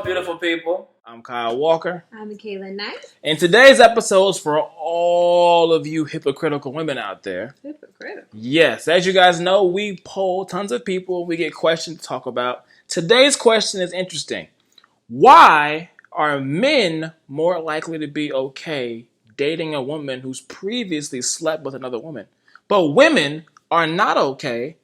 up, beautiful people? I'm Kyle Walker. I'm Kayla Knight. And today's episode is for all of you hypocritical women out there. Hypocritical? Yes, as you guys know, we poll tons of people. We get questions to talk about. Today's question is interesting. Why are men more likely to be okay dating a woman who's previously slept with another woman? But women are not okay,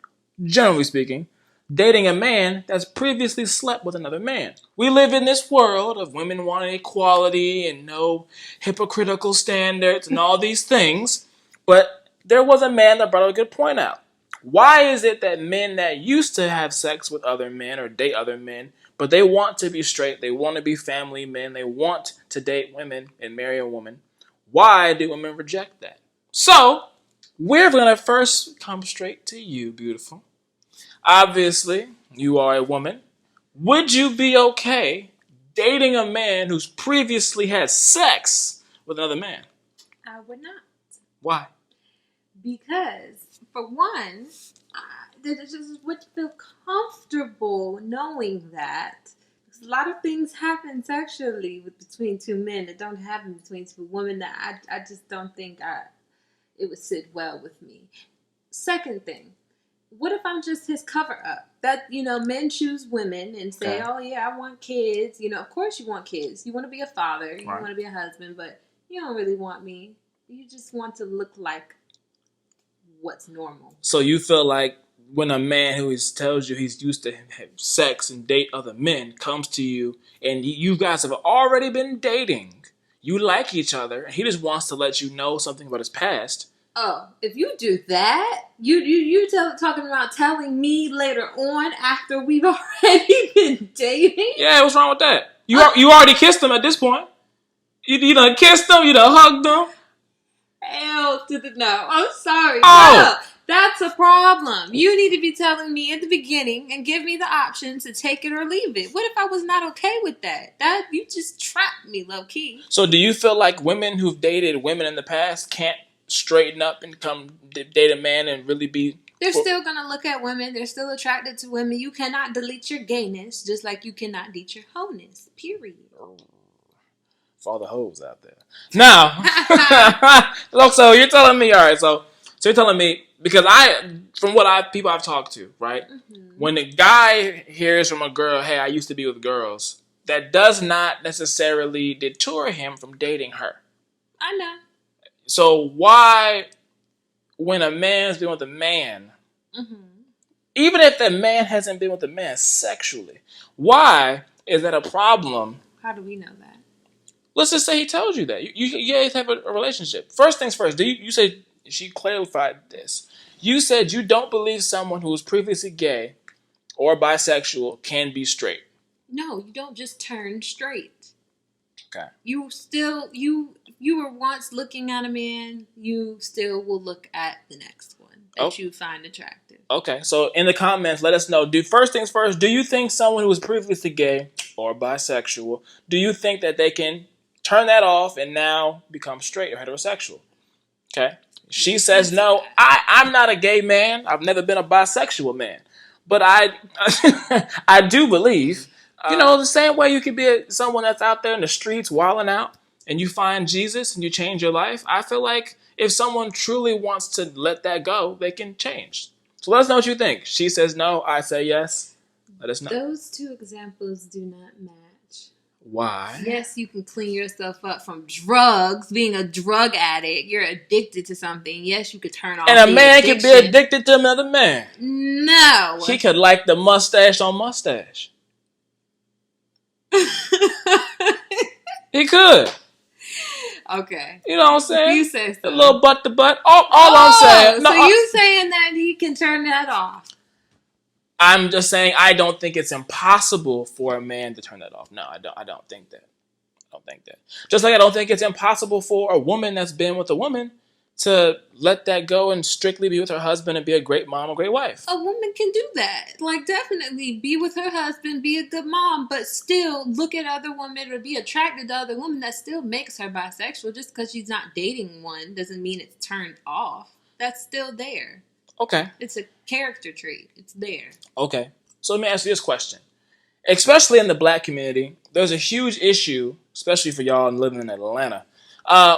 generally speaking, dating a man that's previously slept with another man. We live in this world of women wanting equality and no hypocritical standards and all these things. But there was a man that brought a good point out. Why is it that men that used to have sex with other men or date other men, but they want to be straight, they want to be family men, they want to date women and marry a woman, why do women reject that? So, we're going to first come straight to you, beautiful. Obviously, you are a woman. Would you be okay dating a man who's previously had sex with another man? I would not. Why? Because, for one, I just would feel comfortable knowing that. Because a lot of things happen sexually between two men that don't happen between two women that I just don't think it would sit well with me. Second thing. What if I'm just his cover up? That, men choose women and say, oh, yeah, I want kids. Of course you want kids. You want to be a father. You want to be a husband. But you don't really want me. You just want to look like what's normal. So you feel like when a man who tells you he's used to have sex and date other men comes to you and you guys have already been dating, you like each other, and he just wants to let you know something about his past. Oh, if you do that, you talking about telling me later on after we've already been dating? Yeah, what's wrong with that? You already kissed him at this point. You done kissed him, you done hugged him. Hell to the no. I'm sorry. Oh. No, that's a problem. You need to be telling me at the beginning and give me the option to take it or leave it. What if I was not okay with that? You just trapped me low key. So do you feel like women who've dated women in the past can't straighten up and come date a man and really be... They're still going to look at women. They're still attracted to women. You cannot delete your gayness just like you cannot delete your wholeness. Period. For all the hoes out there. Now, look, so you're telling me, all right, so you're telling me, because from what people I've talked to, right? Mm-hmm. When a guy hears from a girl, hey, I used to be with girls, that does not necessarily deter him from dating her. I know. So why, when a man's been with a man, mm-hmm. even if that man hasn't been with a man sexually, why is that a problem? How do we know that? Let's just say he tells you that. You guys have a relationship. First things first, you said, she clarified this. You said you don't believe someone who was previously gay or bisexual can be straight. No, you don't just turn straight. Okay. You were once looking at a man, you still will look at the next one that you find attractive. Okay, so in the comments, let us know. First things first, do you think someone who was previously gay or bisexual, do you think that they can turn that off and now become straight or heterosexual? Okay. She says no. I'm not a gay man. I've never been a bisexual man. But I do believe, the same way you could be someone that's out there in the streets wilding out and you find Jesus and you change your life. I feel like if someone truly wants to let that go, they can change. So let us know what you think. She says no. I say yes. Let us know. Those two examples do not match. Why? Yes, you can clean yourself up from drugs, being a drug addict. You're addicted to something. Yes, you could turn off. And a man can be addicted to another man. No. He could like the mustache on mustache. He could. Okay. You know what I'm saying? You say so. A little butt to butt. All I'm saying. No, so you saying that he can turn that off? I'm just saying I don't think it's impossible for a man to turn that off. No, I don't think that. I don't think that. Just like I don't think it's impossible for a woman that's been with a woman to let that go and strictly be with her husband and be a great mom, a great wife. A woman can do that. Like, definitely be with her husband, be a good mom, but still look at other women or be attracted to other women. That still makes her bisexual. Just because she's not dating one doesn't mean it's turned off. That's still there. Okay. It's a character trait. It's there. Okay. So let me ask you this question. Especially in the black community, there's a huge issue, especially for y'all living in Atlanta,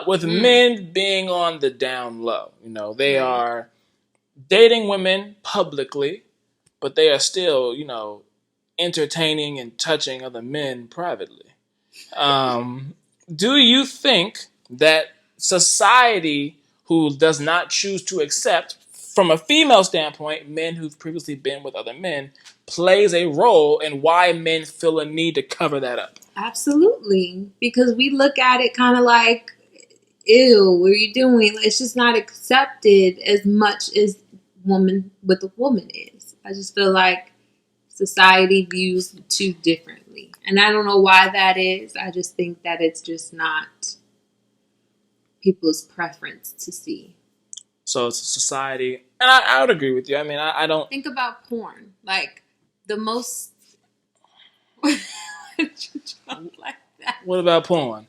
with men being on the down low. You know, they are dating women publicly, but they are still, you know, entertaining and touching other men privately. Do you think that society, who does not choose to accept, from a female standpoint, men who've previously been with other men, plays a role in why men feel a need to cover that up? Absolutely. Because we look at it kind of like, ew, what are you doing? It's just not accepted as much as woman with a woman is. I just feel like society views the two differently. And I don't know why that is. I just think that it's just not people's preference to see. So it's a society, and I would agree with you. I mean, I don't... Think about porn. Like, the most... like that? What about porn?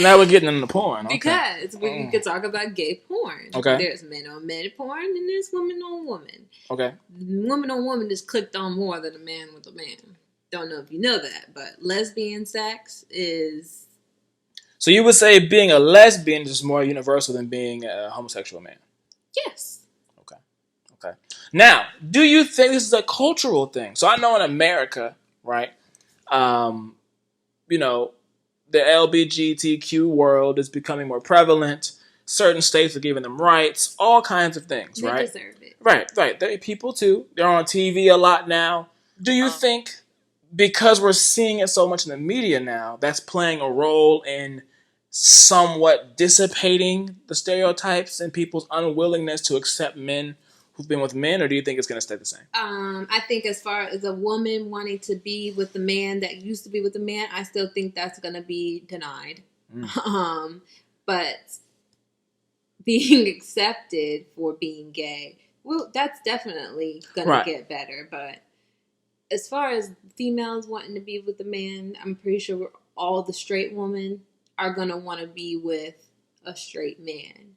Now we're getting into porn. Okay. Because we could talk about gay porn. Okay. There's men on men porn and there's woman on woman. Okay. Woman on woman is clicked on more than a man with a man. Don't know if you know that, but lesbian sex is... So you would say being a lesbian is more universal than being a homosexual man? Yes. Okay. Now, do you think this is a cultural thing? So I know in America, right, you know, the lgbtq world is becoming more prevalent. Certain states are giving them rights, all kinds of things, they right? Deserve it. Right. They're people too. They're on TV a lot now. Do you think, because we're seeing it so much in the media now, that's playing a role in somewhat dissipating the stereotypes and people's unwillingness to accept men who've been with men, or do you think it's going to stay the same? I think as far as a woman wanting to be with the man that used to be with the man, I still think that's going to be denied. But being accepted for being gay, well, that's definitely going to get better. But as far as females wanting to be with the man, I'm pretty sure all the straight women are going to want to be with a straight man.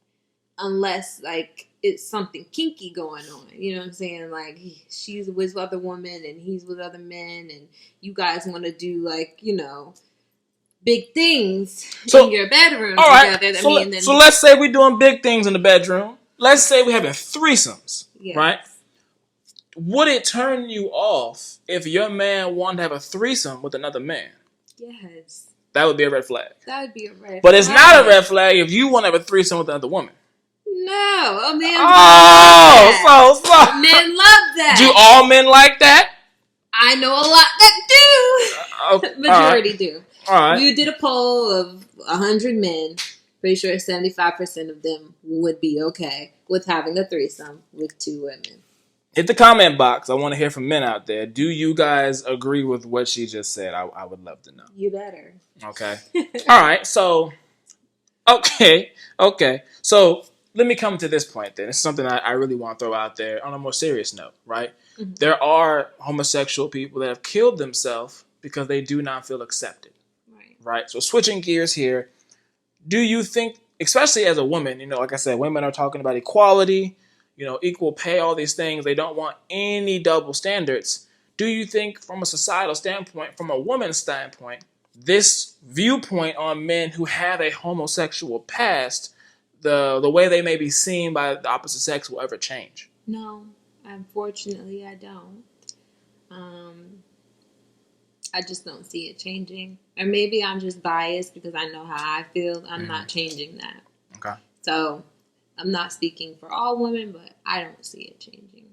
Unless, like, it's something kinky going on. You know what I'm saying? Like, she's with other women and he's with other men and you guys want to do, like, you know, big things in your bedroom together. So let's say we're doing big things in the bedroom. Let's say we're having threesomes, right? Would it turn you off if your man wanted to have a threesome with another man? Yes. That would be a red flag. That would be a red flag. But it's not a red flag if you want to have a threesome with another woman. No, a man so men love that. Do all men like that? I know a lot that do. Majority do. All right. We did a poll of 100 men. Pretty sure 75% of them would be okay with having a threesome with two women. Hit the comment box. I want to hear from men out there. Do you guys agree with what she just said? I would love to know. You better. Okay. All right. So, okay. So, let me come to this point then. It's something I really want to throw out there on a more serious note, right? Mm-hmm. There are homosexual people that have killed themselves because they do not feel accepted. Right? So switching gears here, do you think, especially as a woman, you know, like I said, women are talking about equality, you know, equal pay, all these things. They don't want any double standards. Do you think from a societal standpoint, from a woman's standpoint, this viewpoint on men who have a homosexual past, the way they may be seen by the opposite sex will ever change? No, unfortunately, I don't. I just don't see it changing. Or maybe I'm just biased because I know how I feel. I'm not changing that. Okay. So I'm not speaking for all women, but I don't see it changing.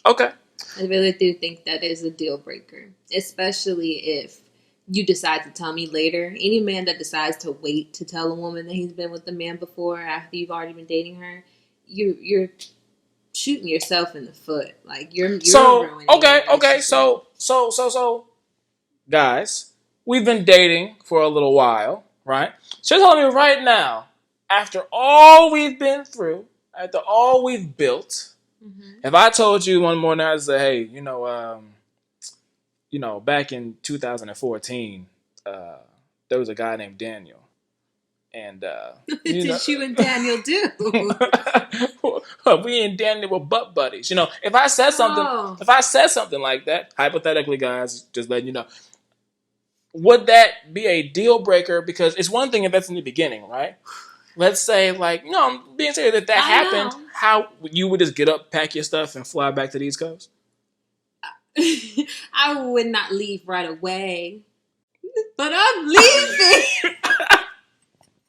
Okay. I really do think that is a deal breaker, especially if you decide to tell me later. Any man that decides to wait to tell a woman that he's been with the man before after you've already been dating her, you're shooting yourself in the foot. Like you're ruining okay. So guys, we've been dating for a little while, right? So you're telling me right now, after all we've been through, after all we've built, if I told you one morning, I'd say, hey, you know, back in 2014, there was a guy named Daniel. And what did you and Daniel do? We and Daniel were butt buddies. You know, if I said something like that, hypothetically, guys, just letting you know, would that be a deal breaker? Because it's one thing if that's in the beginning, right? Let's say, like, no, I'm being serious. If that happened, how you would just get up, pack your stuff, and fly back to the East Coast? I would not leave right away, but I'm leaving.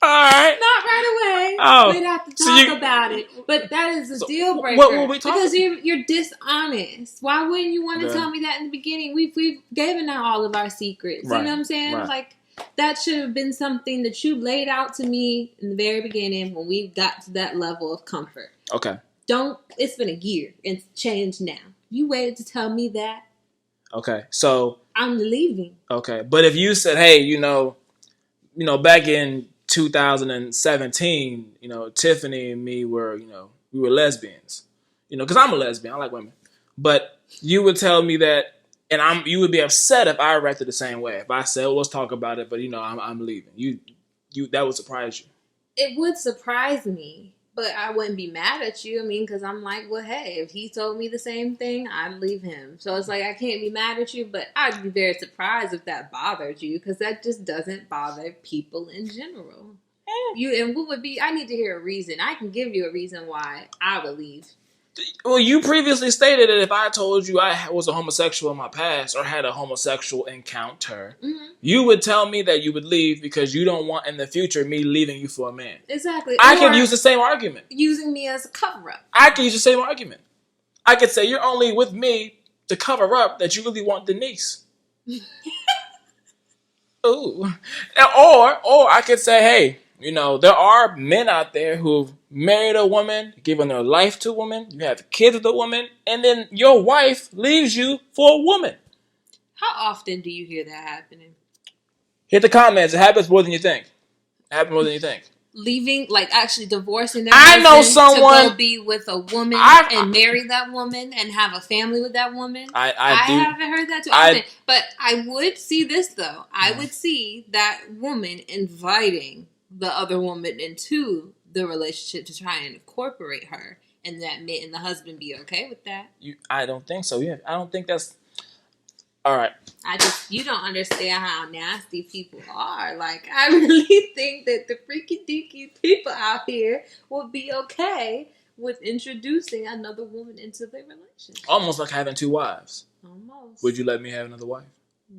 All right. Not right away. Oh, we'd have to talk about it. But that is a deal breaker. What were we talking? Because you're dishonest. Why wouldn't you want to tell me that in the beginning? We've given out all of our secrets. Right. You know what I'm saying? Right. Like, that should have been something that you laid out to me in the very beginning when we got to that level of comfort. Okay. It's been a year and it's changed now. You waited to tell me that. Okay. So I'm leaving. Okay. But if you said, hey, back in 2017, Tiffany and me were, we were lesbians, because I'm a lesbian. I like women. But you would tell me that, and you would be upset if I reacted the same way. If I said, well, let's talk about it, but I'm leaving. You that would surprise you. It would surprise me, but I wouldn't be mad at you. I mean, because I'm like, well, hey, if he told me the same thing, I'd leave him. So it's like, I can't be mad at you, but I'd be very surprised if that bothered you, because that just doesn't bother people in general. And what would be, I need to hear a reason. I can give you a reason why I would leave. Well, you previously stated that if I told you I was a homosexual in my past or had a homosexual encounter, you would tell me that you would leave because you don't want in the future me leaving you for a man. Exactly. I could use the same argument. Using me as a cover-up. I could use the same argument. I could say you're only with me to cover up that you really want Denise. Ooh. Or I could say, hey, there are men out there who've married a woman, given their life to a woman, you have kids with a woman, and then your wife leaves you for a woman. How often do you hear that happening? Hit the comments. It happens more than you think. Leaving, like actually divorcing their husband know someone to go be with a woman and marry that woman and have a family with that woman. I haven't heard that too often. But I would see this, though. I would see that woman inviting the other woman into the relationship to try and incorporate her, and the husband be okay with that. I don't think so. Yeah, I don't think that's all right. You don't understand how nasty people are. Like, I really think that the freaky deaky people out here will be okay with introducing another woman into their relationship. Almost like having two wives. Almost. Would you let me have another wife?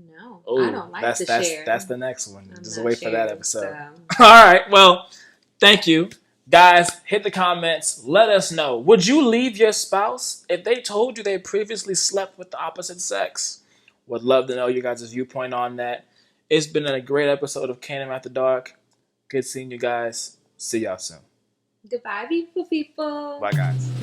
No, I don't like to share. That's the next one. Just wait for that episode. So. All right. Well, thank you. Guys, hit the comments. Let us know. Would you leave your spouse if they told you they previously slept with the opposite sex? Would love to know your guys' viewpoint on that. It's been a great episode of K&M After Dark. Good seeing you guys. See y'all soon. Goodbye, beautiful people. Bye, guys.